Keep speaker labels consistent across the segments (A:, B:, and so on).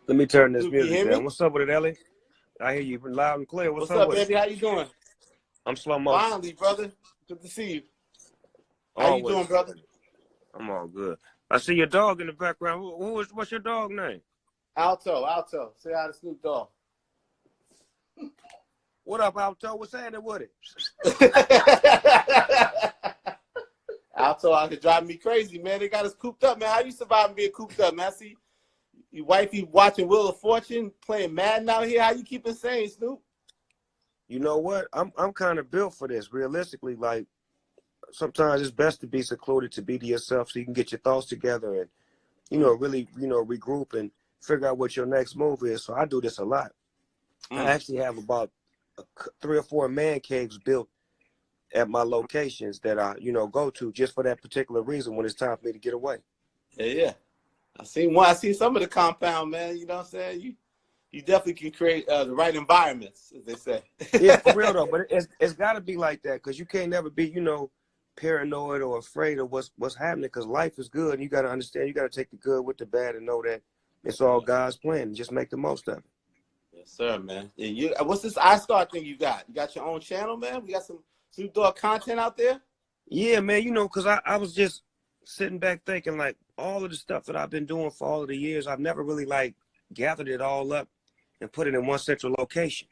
A: Let me turn this
B: Snoop, you
A: music
B: hear
A: down.
B: me?
A: What's up with it, Ellie? I hear you loud and clear. What's
B: What's
A: up
B: up,
A: with
B: baby?
A: it?
B: How you doing?
A: I'm slow motion.
B: Finally, brother. Good to see you. How
A: Always.
B: you doing, brother?
A: I'm all good. I see your dog in the background. What's your dog name?
B: Alto. Say hi to Snoop Dogg.
A: What up, Alto? What's happening with it?
B: Alto out here driving me crazy, man. They got us cooped up, man. How you surviving being cooped up, man? I see your wifey watching Wheel of Fortune, playing Madden out here. How you keep it sane, Snoop?
A: You know what? I'm kind of built for this. Realistically, like sometimes it's best to be secluded, to be to yourself, so you can get your thoughts together and really regroup and figure out what your next move is. So I do this a lot. I actually have about 3 or 4 man caves built at my locations that I go to just for that particular reason when it's time for me to get away.
B: Yeah. I seen one. I seen some of the compound, man. You know what I'm saying? You definitely can create the right environments, as they say.
A: Yeah, for real though. But it's got to be like that, because you can't never be paranoid or afraid of what's happening, because life is good and you got to understand, you got to take the good with the bad and know that it's all God's plan and just make the most of it.
B: Yes, sir, man. And what's this iStar thing you got? You got your own channel, man? We got some Snoop Dogg content out there?
A: Yeah, man, because I was just sitting back thinking, like, all of the stuff that I've been doing for all of the years, I've never really like gathered it all up and put it in one central location.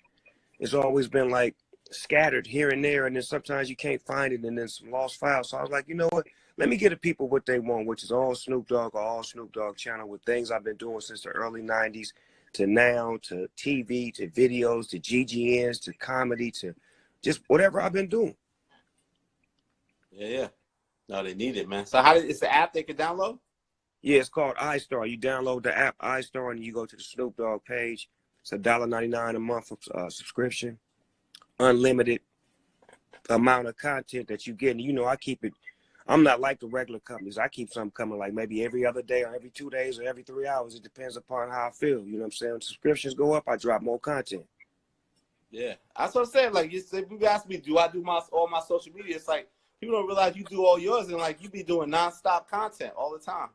A: It's always been like scattered here and there, and then sometimes you can't find it, and then some lost files. So I was like, you know what? Let me get the people what they want, which is all Snoop Dogg or all Snoop Dogg channel, with things I've been doing since the early 90s to now, to TV, to videos, to GGNs, to comedy, to just whatever I've been doing.
B: Yeah. No, they need it, man. So it's the app they can download?
A: Yeah, it's called iStar. You download the app iStar and you go to the Snoop Dogg page. It's $1.99 a month for subscription. Unlimited amount of content that you get. And I keep it. I'm not like the regular companies. I keep something coming like maybe every other day or every 2 days or every 3 hours. It depends upon how I feel. You know what I'm saying? When subscriptions go up, I drop more content.
B: Yeah. That's what I'm saying. Like, people ask me, do I do all my social media? It's like, people don't realize you do all yours, and like you be doing nonstop content all the time.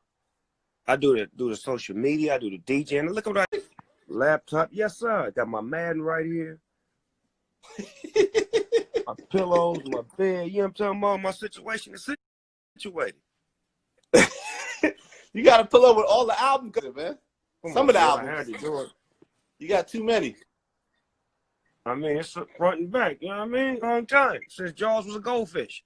A: I do the social media. I do the DJ. And look at what laptop. Yes, sir. I got my Madden right here. My pillows, my bed. You know what I'm talking about? My situation is situated.
B: You got to pull up with all the albums, man. Some of the albums.
A: I had to do it.
B: You got too many.
A: I mean, it's front and back. You know what I mean? Long time since Jaws was a goldfish.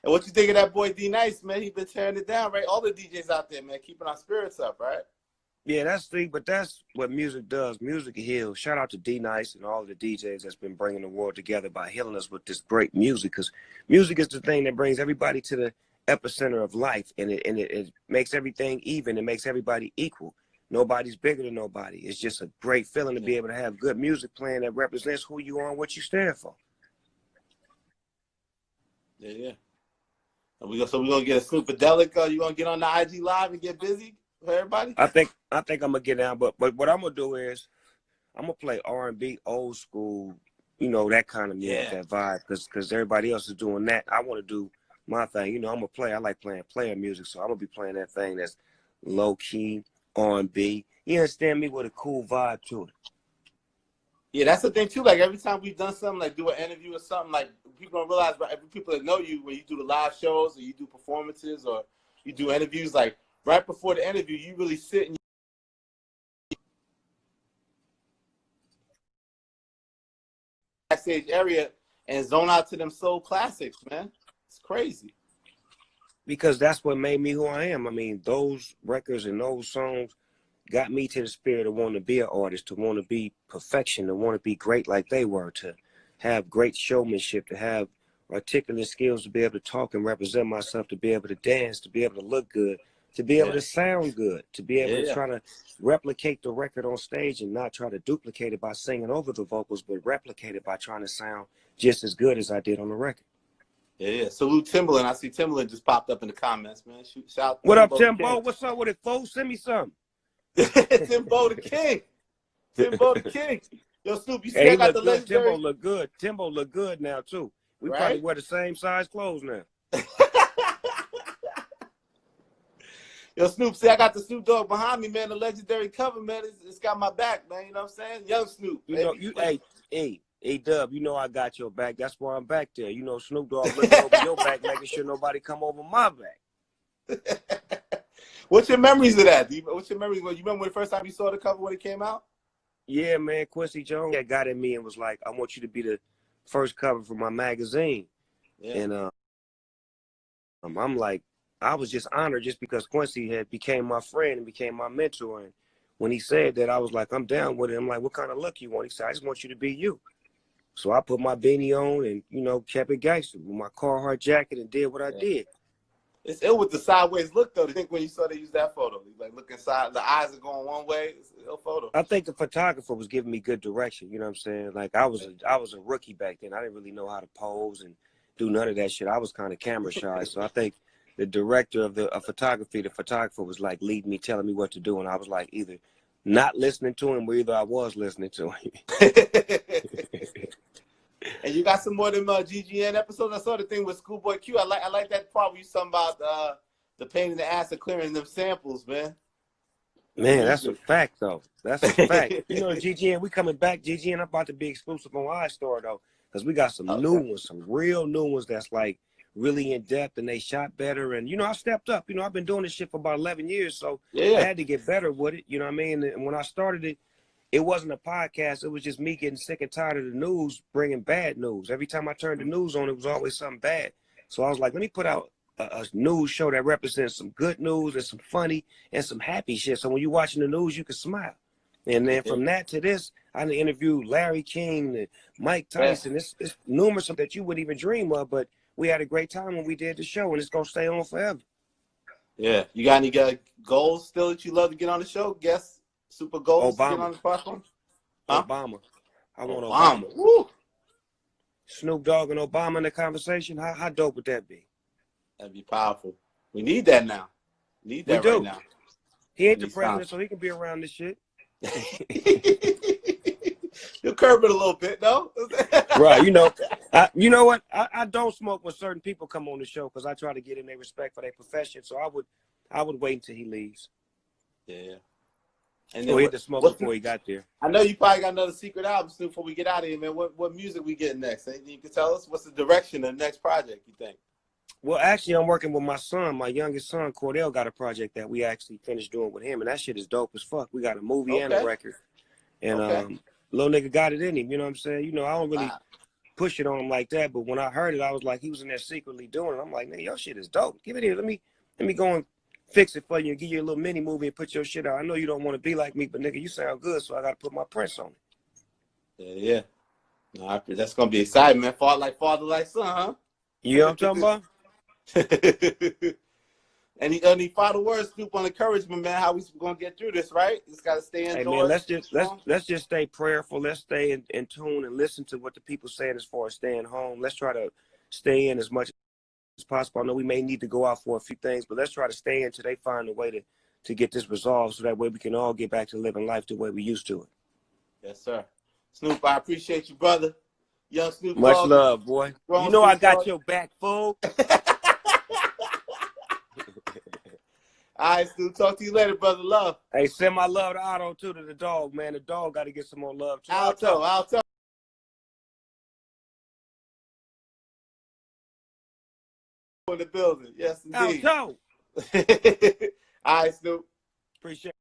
B: And what you think of that boy D Nice, man? He been tearing it down, right? All the DJs out there, man, keeping our spirits up, right?
A: Yeah, but that's what music does. Music heals. Shout out to D Nice and all the DJs that's been bringing the world together by healing us with this great music, because music is the thing that brings everybody to the epicenter of life, and it makes everything even. It makes everybody equal. Nobody's bigger than nobody. It's just a great feeling to be able to have good music playing that represents who you are and what you stand for.
B: Yeah. So we're gonna get a Snoop-adelic. You gonna get on the IG Live and get busy for everybody?
A: I think I'm gonna get down, but what I'm gonna do is I'm gonna play R&B, old school, that kind of music, that vibe, because everybody else is doing that. I want to do my thing. I'm gonna play. I like playing player music, so I'm gonna be playing that thing that's low key R&B. You understand me, with a cool vibe to it.
B: Yeah, that's the thing too. Like every time we've done something, like do an interview or something, like people don't realize, but every people that know you, when you do the live shows or you do performances or you do interviews, like right before the interview, you really sit in your backstage area and zone out to them soul classics, man. It's crazy.
A: Because that's what made me who I am. I mean, those records and those songs got me to the spirit of wanting to be an artist, to want to be perfection, to want to be great like they were, to have great showmanship, to have articulate skills, to be able to talk and represent myself, to be able to dance, to be able to look good, to be able to sound good, to be able to try to replicate the record on stage and not try to duplicate it by singing over the vocals, but replicate it by trying to sound just as good as I did on the record.
B: Yeah. Salute Timbaland. I see Timbaland just popped up in the comments, man. Shout
A: what up, Timbo? What's up with it, folks? Send me something.
B: Timbo the King. Timbo the King. Yo, Snoop, you still got the legendary.
A: Timbo look good. Timbo look good now, too. We probably wear the same size clothes now.
B: Yo, Snoop, see, I got the Snoop Dogg behind me, man. The legendary cover, man. It's got my back, man. You know what I'm saying? Young Snoop,
A: You know,
B: baby.
A: hey, Dub, you know I got your back. That's why I'm back there. You know, Snoop Dogg looking over your back, making sure nobody come over my back.
B: What's your memories of that? What's your memories? You remember when the first time you saw the cover when it came out?
A: Yeah, man, Quincy Jones got in me and was like, I want you to be the first cover for my magazine.
B: Yeah.
A: And I'm like, I was just honored just because Quincy had became my friend and became my mentor. And when he said that, I was like, I'm down with it. I'm like, what kind of look you want? He said, I just want you to be you. So I put my beanie on and, you know, kept it gangster with my Carhartt jacket and did what I did.
B: It's ill with the sideways look, though. I think when you saw they use that photo, like looking side, the eyes are going one way. It's an ill photo.
A: I think the photographer was giving me good direction. You know what I'm saying? Like I was a rookie back then. I didn't really know how to pose and do none of that shit. I was kind of camera shy. So I think the director of the photography, the photographer was like leading me, telling me what to do. And I was like either not listening to him or either I was listening to him.
B: And you got some more of them GGN episodes. I saw the thing with Schoolboy Q. I like that part where you talking about the pain in the ass of clearing them samples, man.
A: Man, that's a fact though. That's a fact. You know, GGN, we coming back. GGN, I'm about to be exclusive on iStar though, because we got some new ones, some real new ones that's like really in depth and they shot better. And you know, I stepped up. You know, I've been doing this shit for about 11 years, so I had to get better with it. You know what I mean? And when I started it, it wasn't a podcast. It was just me getting sick and tired of the news, bringing bad news. Every time I turned the news on, it was always something bad. So I was like, let me put out a news show that represents some good news and some funny and some happy shit. So when you're watching the news, you can smile. And then from that to this, I interviewed Larry King and Mike Tyson. It's numerous that you wouldn't even dream of, but we had a great time when we did the show, and it's going to stay on forever.
B: Yeah. You got any goals still that you love to get on the show? Guess super goals to get on the platform?
A: Huh? Obama. I want
B: Obama. Woo.
A: Snoop Dogg and Obama in the conversation. How dope would that be?
B: That'd be powerful. We need that now. We need that right now.
A: He ain't the president, so he can be around this shit.
B: You'll curb it a little bit, though.
A: Right. You know what? I don't smoke when certain people come on the show because I try to get in their respect for their profession. So I would wait until he leaves.
B: Yeah.
A: And then he had to smoke before he got there.
B: I know you probably got another secret album soon before we get out of here, man. What music we getting next? Anything you can tell us? What's the direction of the next project, you think?
A: Well, actually, I'm working with my son. My youngest son, Cordell, got a project that we actually finished doing with him, and that shit is dope as fuck. We got a movie and a record. And little nigga got it in him, you know what I'm saying? You know, I don't really push it on him like that, but when I heard it, I was like, he was in there secretly doing it. I'm like, nigga, your shit is dope. Give it here. Let me go and fix it for you and give you a little mini movie and put your shit out. I know you don't want to be like me, but nigga, you sound good, so I got to put my prints on
B: it. Yeah. No, that's going to be exciting, man. Father like son, huh?
A: You know what I'm talking about?
B: Any final words, Snoop, on encouragement, man? How we gonna get through this, right? Just gotta stay indoors.
A: Hey man, let's just stay prayerful. Let's stay in tune and listen to what the people saying as far as staying home. Let's try to stay in as much as possible. I know we may need to go out for a few things, but let's try to stay in till they find a way to get this resolved, so that way we can all get back to living life the way we used to it.
B: Yes, sir. Snoop, I appreciate you, brother. Young Snoop
A: Much
B: Dogg.
A: love, boy. You know I got your back, fool.
B: All right, Snoop. Talk to you later, brother. Love.
A: Hey, send my love to Otto, too, to the dog, man. The dog got to get some more love, too.
B: Alto. In the building. Yes, indeed.
A: Alto.
B: All right, Snoop.
A: Appreciate it.